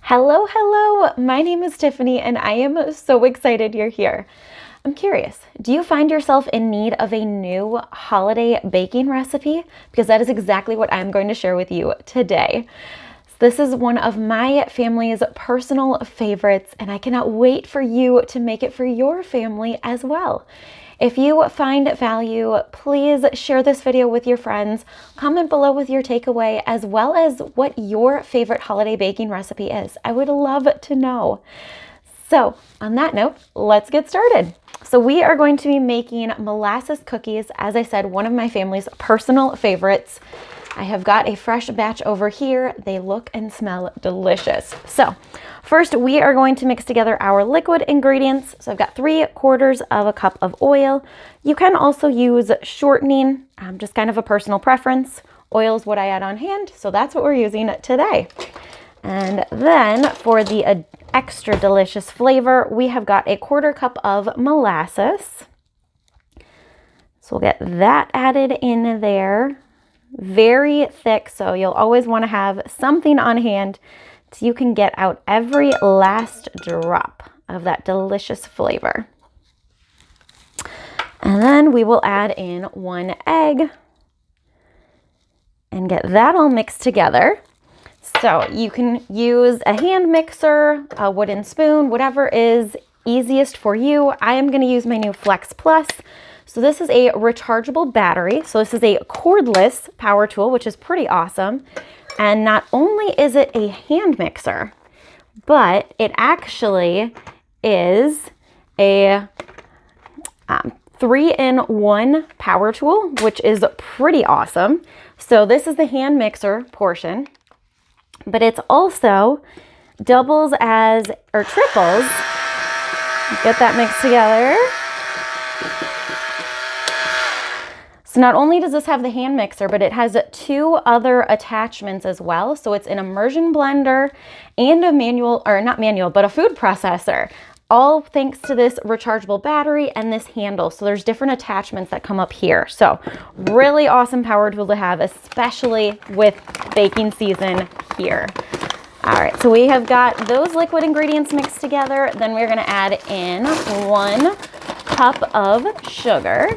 Hello, hello. My name is Tiffany and I am so excited you're here. I'm curious, do you find yourself in need of a new holiday baking recipe? Because that is exactly what I'm going to share with you today. This is one of my family's personal favorites and I cannot wait for you to make it for your family as well. If you find value, please share this video with your friends, comment below with your takeaway, as well as what your favorite holiday baking recipe is. I would love to know. So on that note, let's get started. So we are going to be making molasses cookies. As I said, one of my family's personal favorites. I have got a fresh batch over here. They look and smell delicious. So first we are going to mix together our liquid ingredients. So I've got 3/4 of a cup of oil. You can also use shortening, just kind of a personal preference. Oil is what I had on hand, so that's what we're using today. And then for the extra delicious flavor, we have got a 1/4 cup of molasses. So we'll get that added in there. Very thick, so you'll always want to have something on hand so you can get out every last drop of that delicious flavor. And then we will add in 1 egg and get that all mixed together. So you can use a hand mixer, a wooden spoon, whatever is easiest for you. I am going to use my new Flex Plus. So this is a rechargeable battery. So this is a cordless power tool, which is pretty awesome. And not only is it a hand mixer, but it actually is a 3-in-1 power tool, which is pretty awesome. So this is the hand mixer portion, but it's also doubles as, or triples. Get that mixed together. So not only does this have the hand mixer, but it has 2 other attachments as well. So it's an immersion blender and a manual, or not manual, but a food processor. All thanks to this rechargeable battery and this handle. So there's different attachments that come up here. So really awesome power tool to have, especially with baking season here. All right, so we have got those liquid ingredients mixed together. Then we're gonna add in 1 cup of sugar.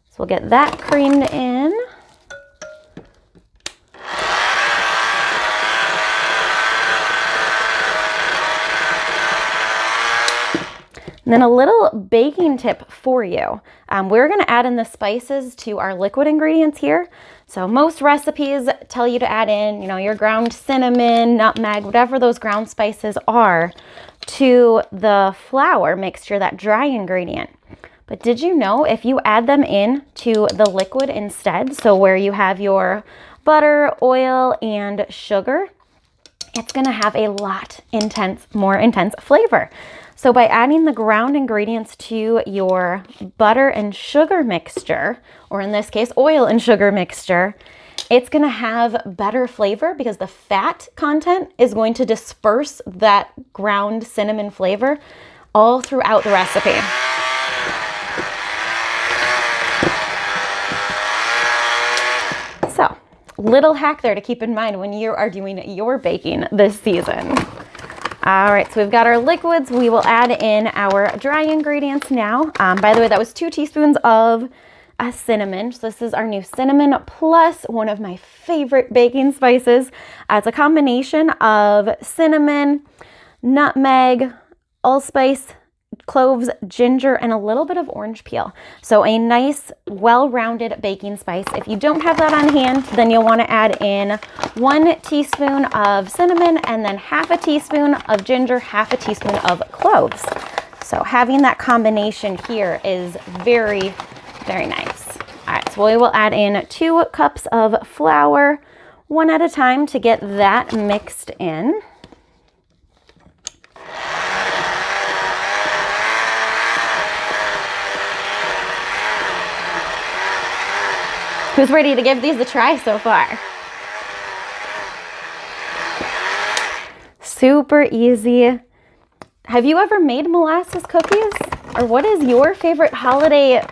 So we'll get that creamed in. And then a little baking tip for you. We're gonna add in the spices to our liquid ingredients here. So most recipes tell you to add in, your ground cinnamon, nutmeg, whatever those ground spices are to the flour mixture, that dry ingredient. But did you know if you add them in to the liquid instead, so where you have your butter, oil, and sugar, it's gonna have a lot more intense flavor. So by adding the ground ingredients to your butter and sugar mixture, or in this case, oil and sugar mixture, it's gonna have better flavor because the fat content is going to disperse that ground cinnamon flavor all throughout the recipe. So, little hack there to keep in mind when you are doing your baking this season. All right, so we've got our liquids. We will add in our dry ingredients now. By the way, that was 2 teaspoons of cinnamon. So this is our new cinnamon plus one of my favorite baking spices. It's a combination of cinnamon, nutmeg, allspice, cloves, ginger, and a little bit of orange peel. So a nice, well-rounded baking spice. If you don't have that on hand, then you'll want to add in 1 teaspoon of cinnamon and then 1/2 teaspoon of ginger, 1/2 teaspoon of cloves. So having that combination here is very, very nice. All right, so we will add in 2 cups of flour, 1 at a time to get that mixed in. Who's ready to give these a try so far? Super easy. Have you ever made molasses cookies? Or what is your favorite holiday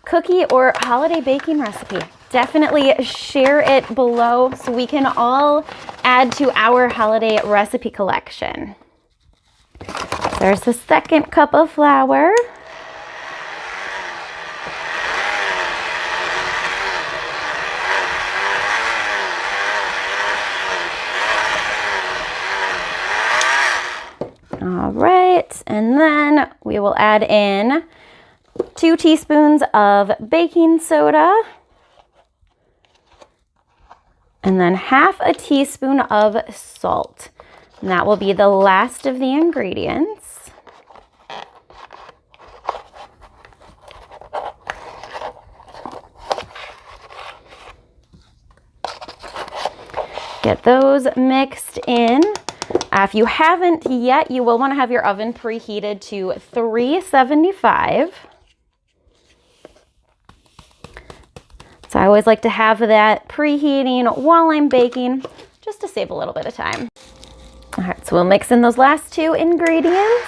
cookie or holiday baking recipe? definitely share it below so we can all add to our holiday recipe collection. There's the second cup of flour. All right, and then we will add in 2 teaspoons of baking soda, and then half a teaspoon of salt. And that will be the last of the ingredients. Get those mixed in. If you haven't yet, you will want to have your oven preheated to 375. So I always like to have that preheating while I'm baking, just to save a little bit of time. All right, so we'll mix in those last 2 ingredients.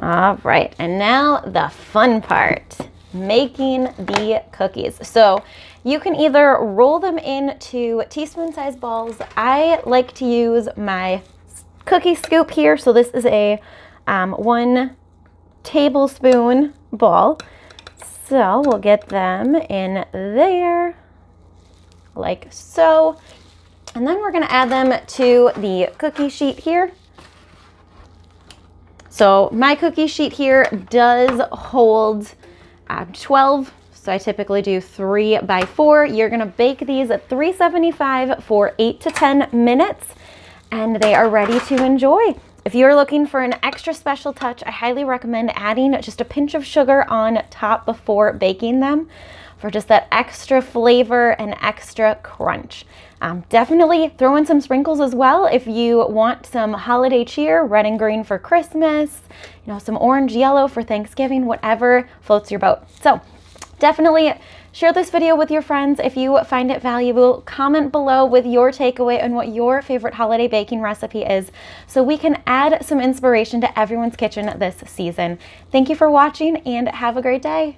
All right, and now the fun part, making the cookies. So you can either roll them into teaspoon-sized balls. I like to use my cookie scoop here. So this is a 1 tablespoon ball. So we'll get them in there like so. And then we're gonna add them to the cookie sheet here. So my cookie sheet here does hold 12, so I typically do 3 by 4. You're gonna bake these at 375 for 8 to 10 minutes, and they are ready to enjoy. If you're looking for an extra special touch, I highly recommend adding just a pinch of sugar on top before baking them for just that extra flavor and extra crunch. Definitely throw in some sprinkles as well if you want some holiday cheer, red and green for Christmas, you know, some orange, yellow for Thanksgiving, whatever floats your boat. So definitely share this video with your friends if you find it valuable. Comment below with your takeaway and what your favorite holiday baking recipe is so we can add some inspiration to everyone's kitchen this season. Thank you for watching and have a great day.